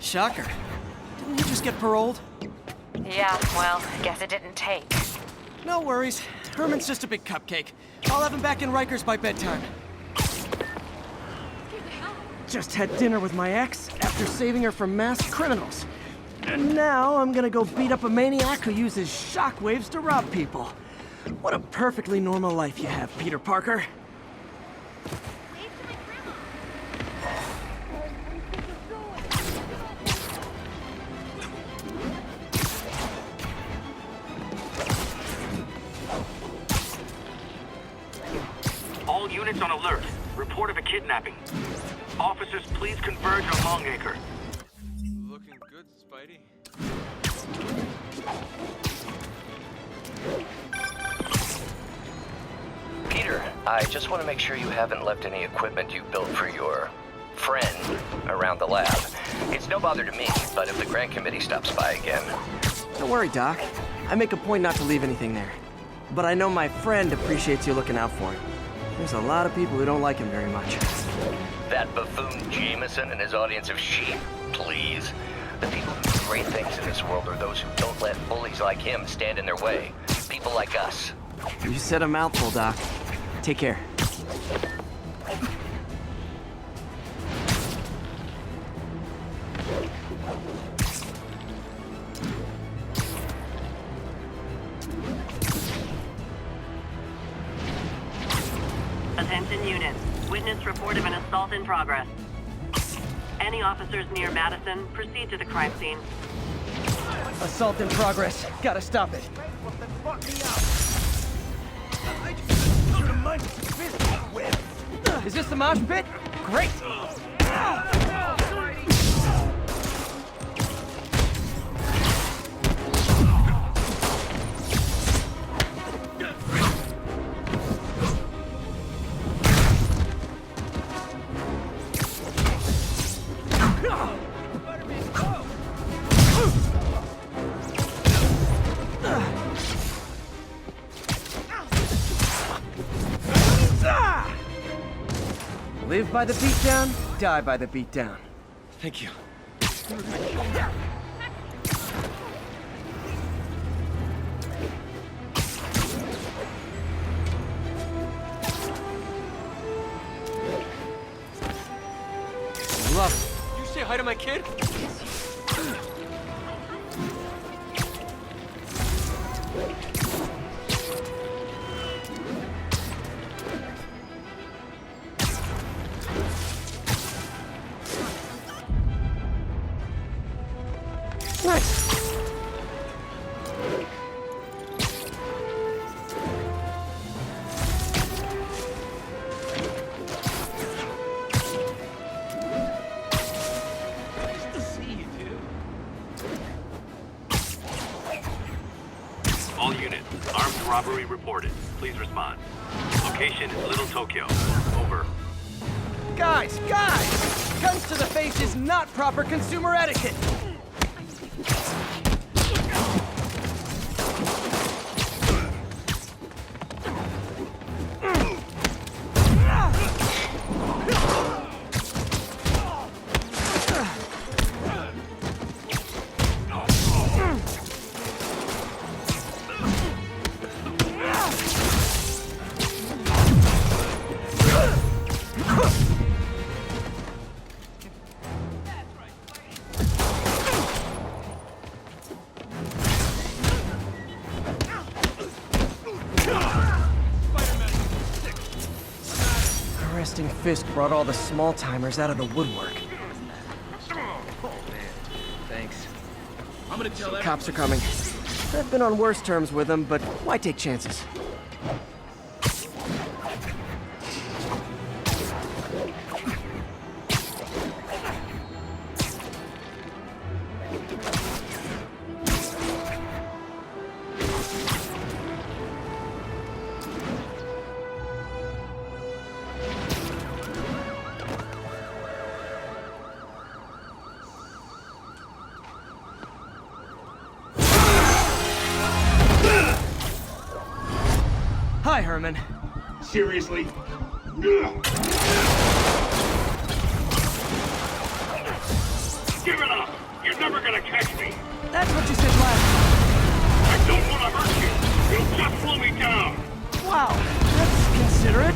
Shocker. Didn't you just get paroled? Yeah, well, guess it didn't take. No worries. Herman's just a big cupcake. I'll have him back in Rikers by bedtime. Just had dinner with my ex after saving her from masked criminals. And now I'm gonna go beat up a maniac who uses shockwaves to rob people. What a perfectly normal life you have, Peter Parker. All units on alert. Report of a kidnapping. Officers, please converge on Longacre. Looking good, Spidey. Peter, I just want to make sure you haven't left any equipment you built for your friend around the lab. It's no bother to me, but if the grant committee stops by again... Don't worry, Doc. I make a point not to leave anything there. But I know my friend appreciates you looking out for him. There's a lot of people who don't like him very much. That buffoon Jameson and his audience of sheep, please. The people who do great things in this world are those who don't let bullies like him stand in their way. People like us. You said a mouthful, Doc. Take care. Attention units. Witness report of an assault in progress. Any officers near Madison, proceed to the crime scene. Assault in progress. Gotta stop it. Is this the mosh pit? Great! Live by the beatdown, die by the beatdown. Thank you. Love. You say hi to my kid? Nice. Nice to see you, dude. All units, armed robbery reported. Please respond. Location is Little Tokyo. Over. Guys! Guns to the face is not proper consumer etiquette! Resting Fist brought all the small-timers out of the woodwork. Thanks. I'm gonna tell The cops are coming. I've been on worse terms with them, but why take chances? Hi, Herman. Seriously? Give it up! gonna catch me. That's what you said last time. I don't want to hurt you. You'll just slow me down. Wow, that's considerate.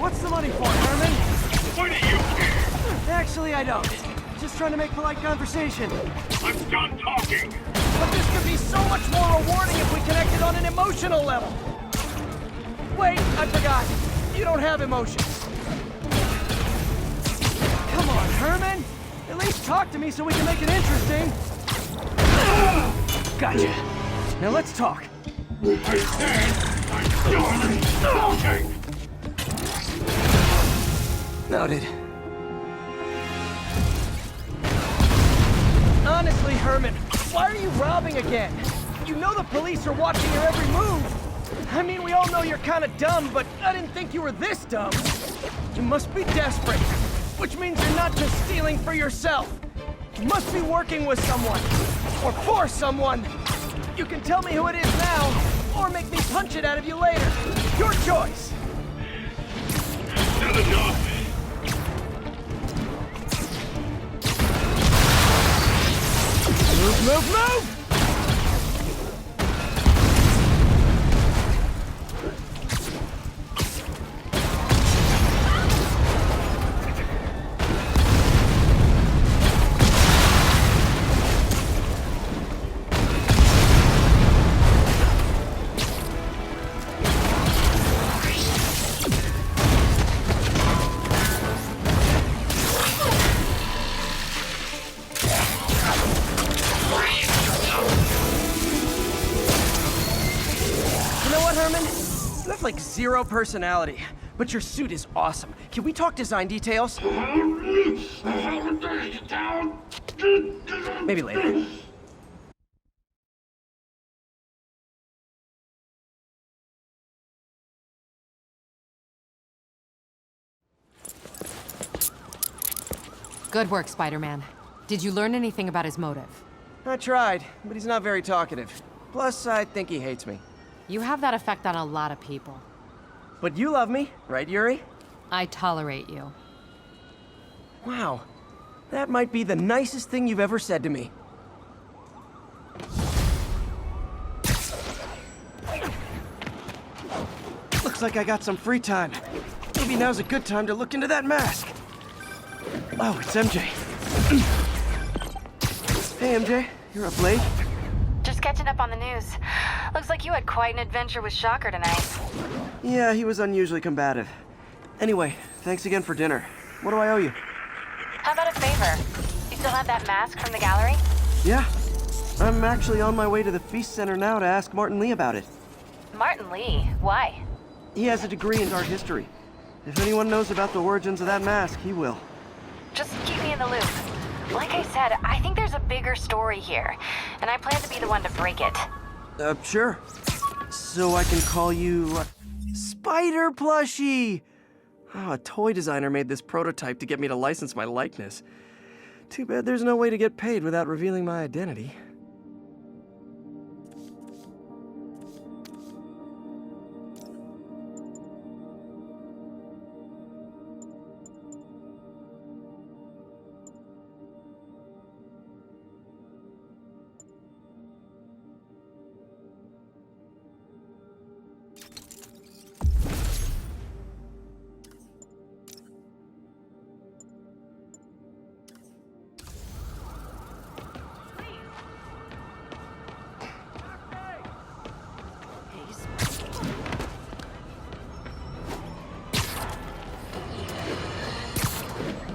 What's the money for, Herman? Why do you care? Actually, I don't. Just trying to make polite conversation. I'm done talking. But this could be so much more rewarding if we connected on an emotional level. Wait, I forgot. You don't have emotions. Come on, Herman. At least talk to me so we can make it interesting. Gotcha. Now let's talk. I said I'm done talking. Noted. Honestly, Herman, why are you robbing again? You know the police are watching your every move. I mean, we all know you're kind of dumb, but I didn't think you were this dumb. You must be desperate, which means you're not just stealing for yourself. You must be working with someone, or for someone. You can tell me who it is now, or make me punch it out of you later. Your choice. Not enough. Move, move, move! You have like zero personality, but your suit is awesome. Can we talk design details? Maybe later. Good work, Spider-Man. Did you learn anything about his motive? I tried, but he's not very talkative. Plus, I think he hates me. You have that effect on a lot of people. But you love me, right, Yuri? I tolerate you. Wow. That might be the nicest thing you've ever said to me. Looks like I got some free time. Maybe now's a good time to look into that mask. Oh, it's MJ. Hey, MJ. You're up late? Just catching up on the news. Looks like you had quite an adventure with Shocker tonight. Yeah, he was unusually combative. Anyway, thanks again for dinner. What do I owe you? How about a favor? You still have that mask from the gallery? Yeah. I'm actually on my way to the Feast Center now to ask Martin Lee about it. Martin Lee? Why? He has a degree in art history. If anyone knows about the origins of that mask, he will. Just keep me in the loop. Like I said, I think there's a bigger story here, and I plan to be the one to break it. Sure. So I can call you... Spider Plushie! Oh, a toy designer made this prototype to get me to license my likeness. Too bad there's no way to get paid without revealing my identity.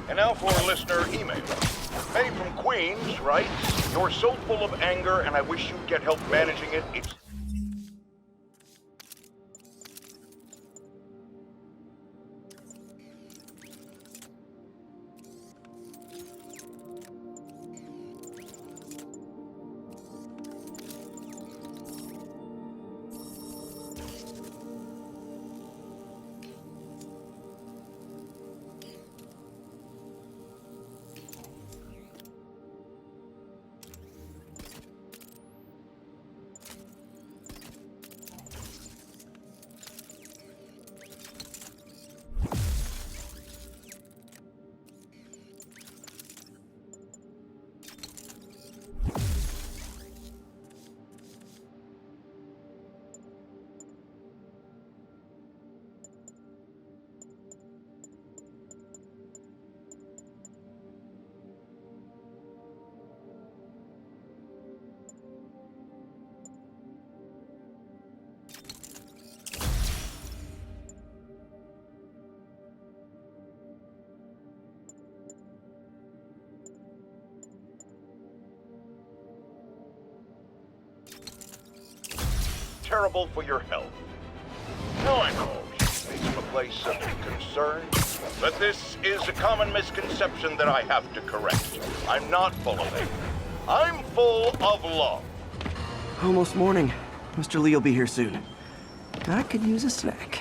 And now for a listener email. May from Queens writes, "You're so full of anger and I wish you'd get help managing it. It's..." terrible for your health. Now I know you speak from a place of concern, but this is a common misconception that I have to correct. I'm not full of it. I'm full of love. Almost morning. Mr. Lee will be here soon. I could use a snack.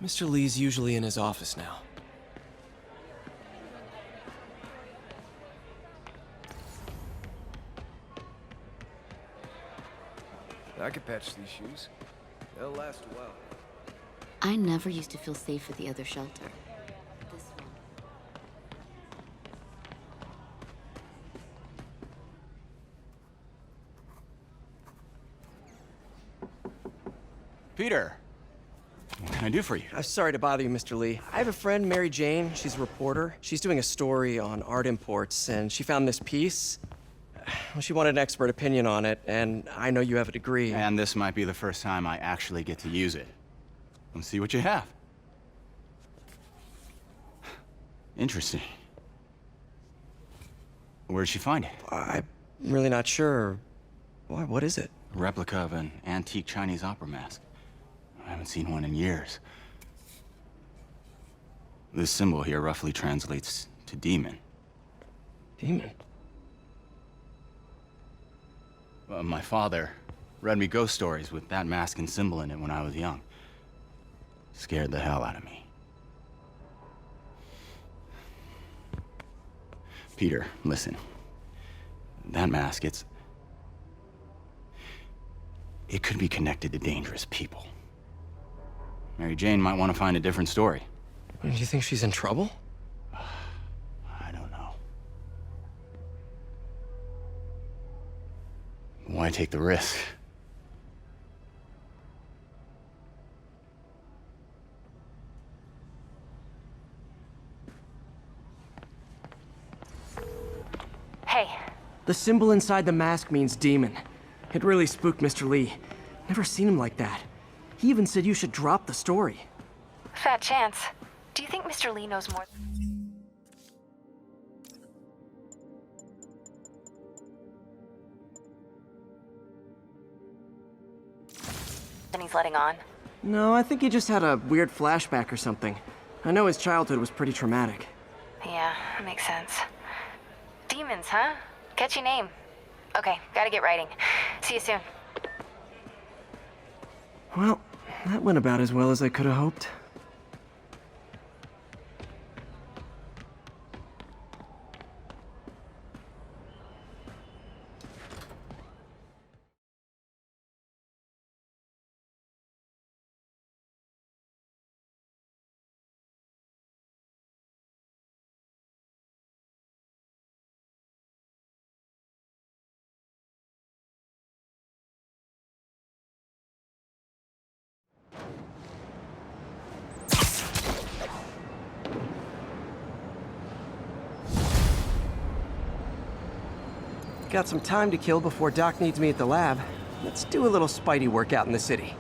Mr. Lee's usually in his office now. I could patch these shoes. They'll last a while. I never used to feel safe at the other shelter. This one. Peter, what can I do for you? I'm sorry to bother you, Mr. Lee. I have a friend, Mary Jane. She's a reporter. She's doing a story on art imports, and she found this piece. Well, she wanted an expert opinion on it, and I know you have a degree. And this might be the first time I actually get to use it. Let's see what you have. Interesting. Where did she find it? I'm really not sure. Why, what is it? A replica of an antique Chinese opera mask. I haven't seen one in years. This symbol here roughly translates to demon. Demon? My father read me ghost stories with that mask and symbol in it when I was young. Scared the hell out of me. Peter, listen. That mask, it could be connected to dangerous people. Mary Jane might want to find a different story. Do you think she's in trouble? I don't know. Why take the risk? Hey, The symbol inside the mask means demon. It really spooked Mr. Lee. Never seen him like that. He even said you should drop the story. fat chance. Do you think Mr. Lee knows more than he's letting on? No, I think he just had a weird flashback or something. I know his childhood was pretty traumatic. Yeah, that makes sense. Demons, huh? Catchy name. Okay, gotta get writing. See you soon. Well, that went about as well as I could have hoped. Got some time to kill before Doc needs me at the lab. Let's do a little Spidey workout in the city.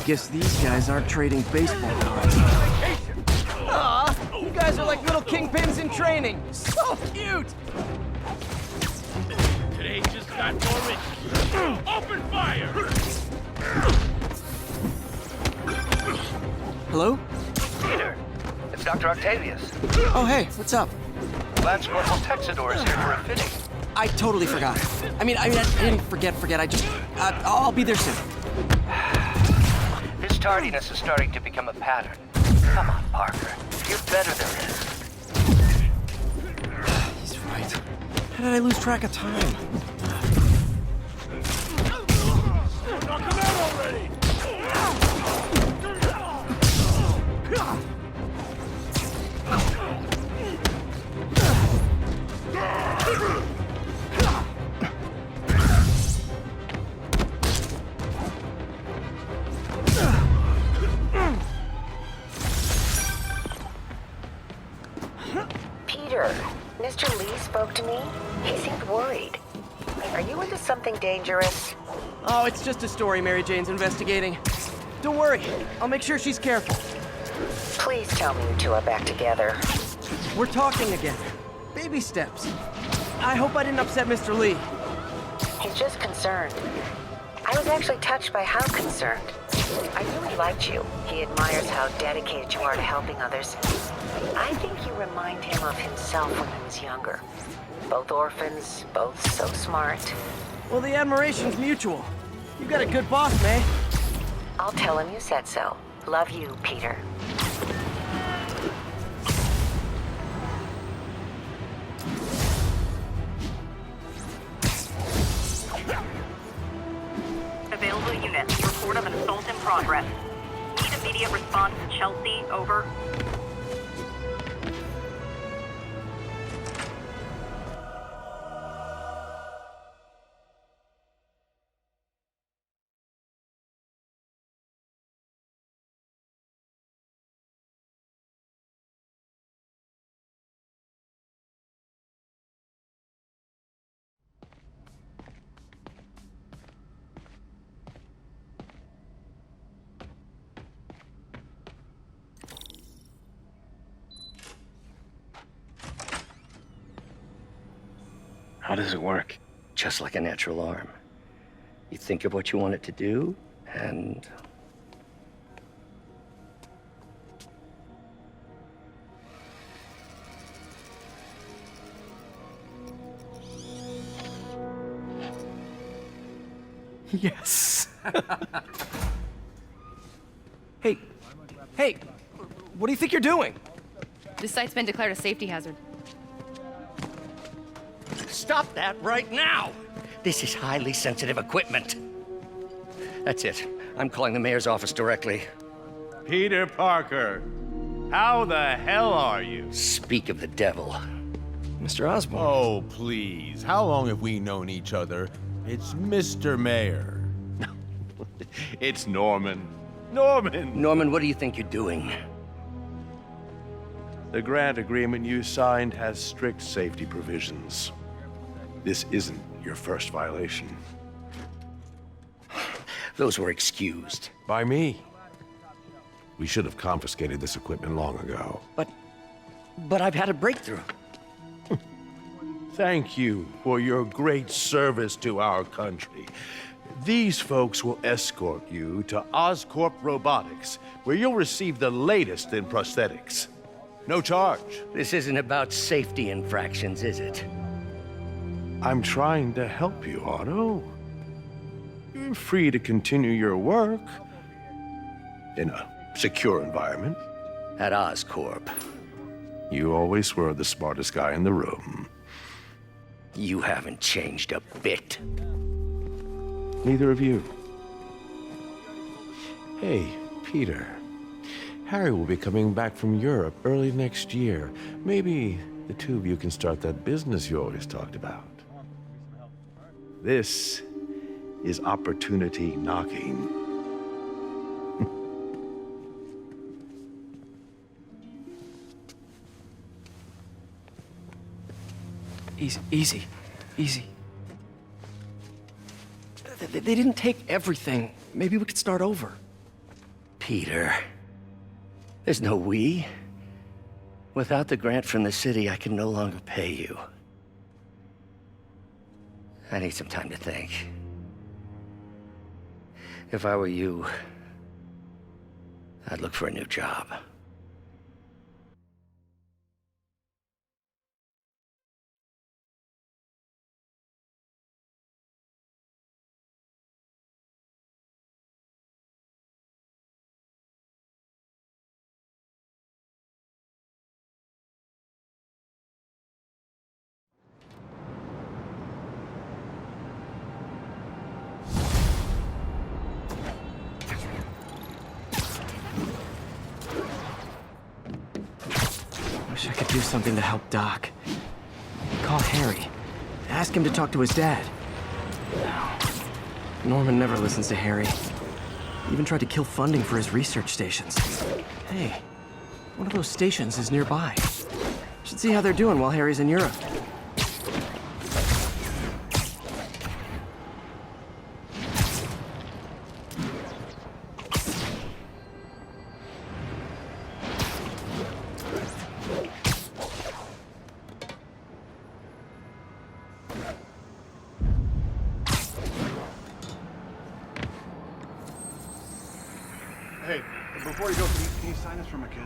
guess these guys aren't trading baseball cards. Aw, you guys are like little kingpins in training. So cute! Today just got more rich. Open fire! Hello? Peter, it's Dr. Octavius. Oh, hey, what's up? Lance Corporal Texador is here for a fitting. I totally forgot. I didn't forget. I just, I'll be there soon. His tardiness is starting to become a pattern. Come on, Parker. You're better than this. He's right. How did I lose track of time? Knock him out already! Peter, Mr. Lee spoke to me. He seemed worried. Are you into something dangerous? Oh, it's just a story Mary Jane's investigating. Don't worry, I'll make sure she's careful. Please tell me you two are back together. We're talking again. Baby steps. I hope I didn't upset Mr. Lee. He's just concerned. I was actually touched by how concerned. I really liked you. He admires how dedicated you are to helping others. I think you remind him of himself when he was younger. Both orphans, both so smart. Well, the admiration's mutual. You got a good boss, May. I'll tell him you said so. Love you, Peter. Available units. Report of an assault in progress. Need immediate response to Chelsea. Over. How does it work? Just like a natural arm. You think of what you want it to do, and... Yes. Hey, what do you think you're doing? This site's been declared a safety hazard. Stop that right now! This is highly sensitive equipment. That's it. I'm calling the mayor's office directly. Peter Parker, how the hell are you? Speak of the devil. Mr. Osborn. Oh, please. How long have we known each other? It's Mr. Mayor. It's Norman. Norman, what do you think you're doing? The grant agreement you signed has strict safety provisions. This isn't your first violation. Those were excused. By me. We should have confiscated this equipment long ago. But I've had a breakthrough. Thank you for your great service to our country. These folks will escort you to Oscorp Robotics, where you'll receive the latest in prosthetics. No charge. This isn't about safety infractions, is it? I'm trying to help you, Otto. You're free to continue your work in a secure environment. At Oscorp. You always were the smartest guy in the room. You haven't changed a bit. Neither of you. Hey, Peter. Harry will be coming back from Europe early next year. Maybe the two of you can start that business you always talked about. This is opportunity knocking. Easy. They didn't take everything. Maybe we could start over. Peter. There's no we. Without the grant from the city, I can no longer pay you. I need some time to think. If I were you, I'd look for a new job. Wish I could do something to help Doc. Call Harry. Ask him to talk to his dad. Norman never listens to Harry. Even tried to kill funding for his research stations. Hey, one of those stations is nearby. Should see how they're doing while Harry's in Europe. Hey, before you go, can you sign this for my kid?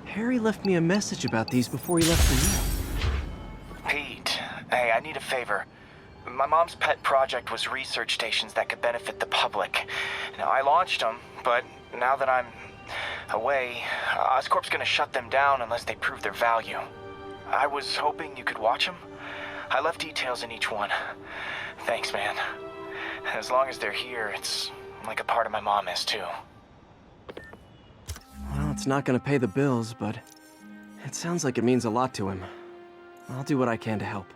Harry left me a message about these before he left for you. Pete, hey, I need a favor. My mom's pet project was research stations that could benefit the public. Now, I launched them, but now that I'm away, Oscorp's gonna shut them down unless they prove their value. I was hoping you could watch them. I left details in each one. Thanks, man. As long as they're here, it's like a part of my mom is, too. Well, it's not gonna pay the bills, but it sounds like it means a lot to him. I'll do what I can to help.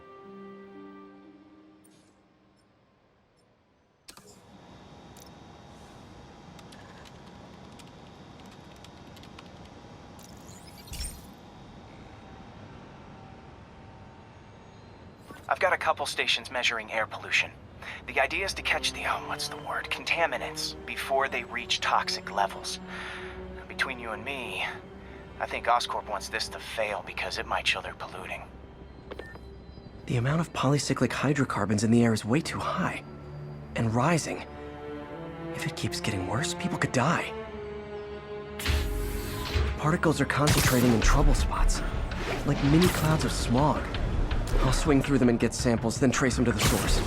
I've got a couple stations measuring air pollution. The idea is to catch the, contaminants before they reach toxic levels. Between you and me, I think Oscorp wants this to fail because it might show they're polluting. The amount of polycyclic hydrocarbons in the air is way too high. And rising. If it keeps getting worse, people could die. Particles are concentrating in trouble spots, like mini clouds of smog. I'll swing through them and get samples, then trace them to the source.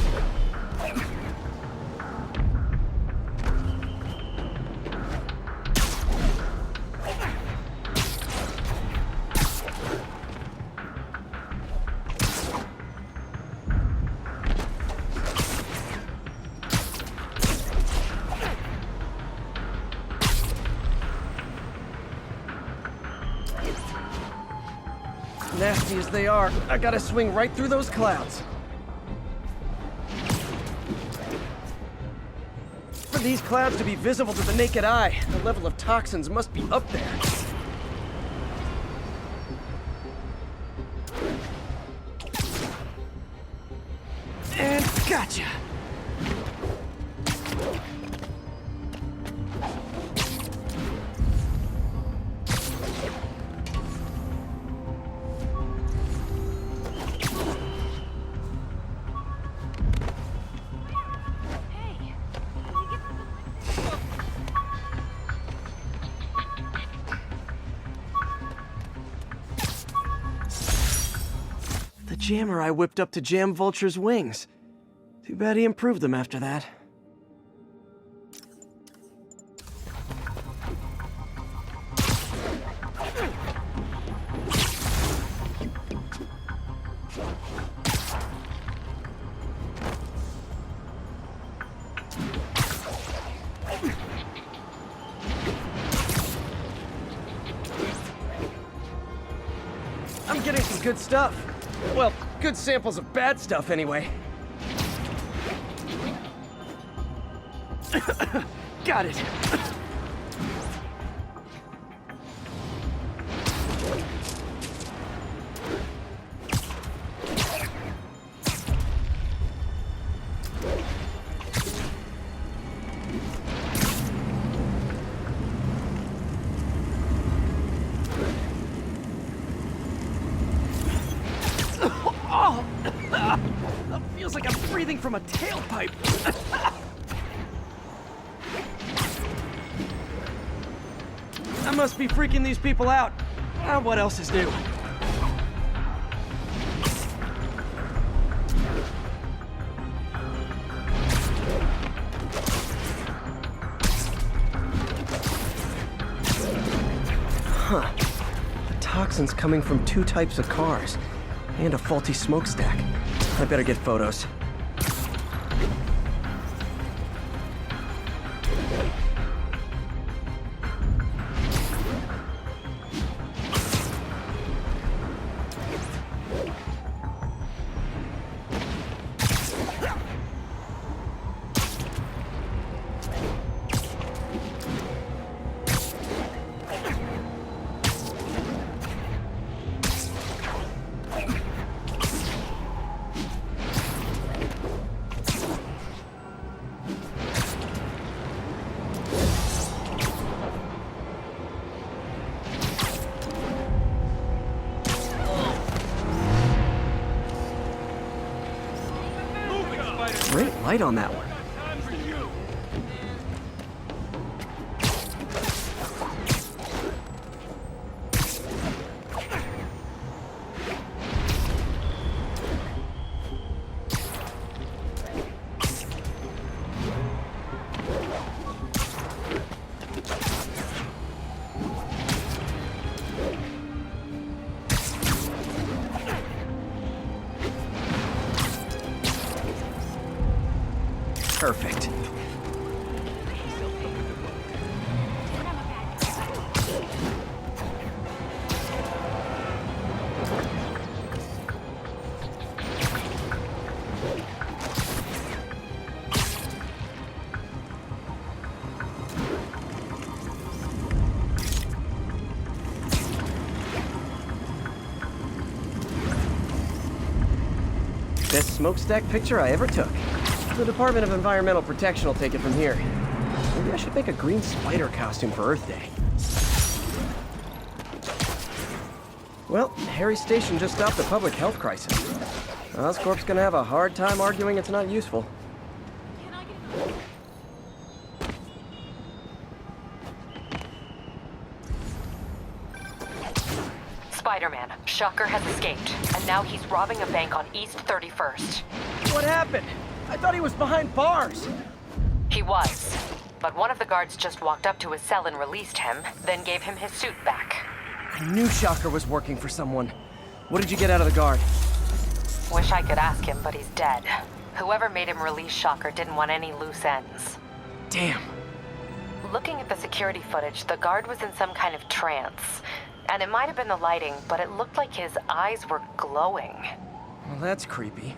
Nasty as they are, I gotta swing right through those clouds. For these clouds to be visible to the naked eye, the level of toxins must be up there. And gotcha! Jammer I whipped up to jam Vulture's wings. Too bad he improved them after that. good stuff. Well, good samples of bad stuff, anyway. Got it. Oh! Feels like I'm breathing from a tailpipe. I must be freaking these people out. What else is new? Huh. The toxin's coming from 2 types of cars. And a faulty smokestack. I better get photos. Great light on that one. Perfect. Best smokestack picture I ever took. The Department of Environmental Protection will take it from here. Maybe I should make a green spider costume for Earth Day. Well, Harry Station just stopped a public health crisis. Oscorp's gonna have a hard time arguing it's not useful. Spiderman, Shocker has escaped, and now he's robbing a bank on East 31st. What happened? I thought he was behind bars. He was, but one of the guards just walked up to his cell and released him, then gave him his suit back. I knew Shocker was working for someone. What did you get out of the guard? Wish I could ask him, but he's dead. Whoever made him release Shocker didn't want any loose ends. Damn. Looking at the security footage, the guard was in some kind of trance. And it might have been the lighting, but it looked like his eyes were glowing. Well, that's creepy.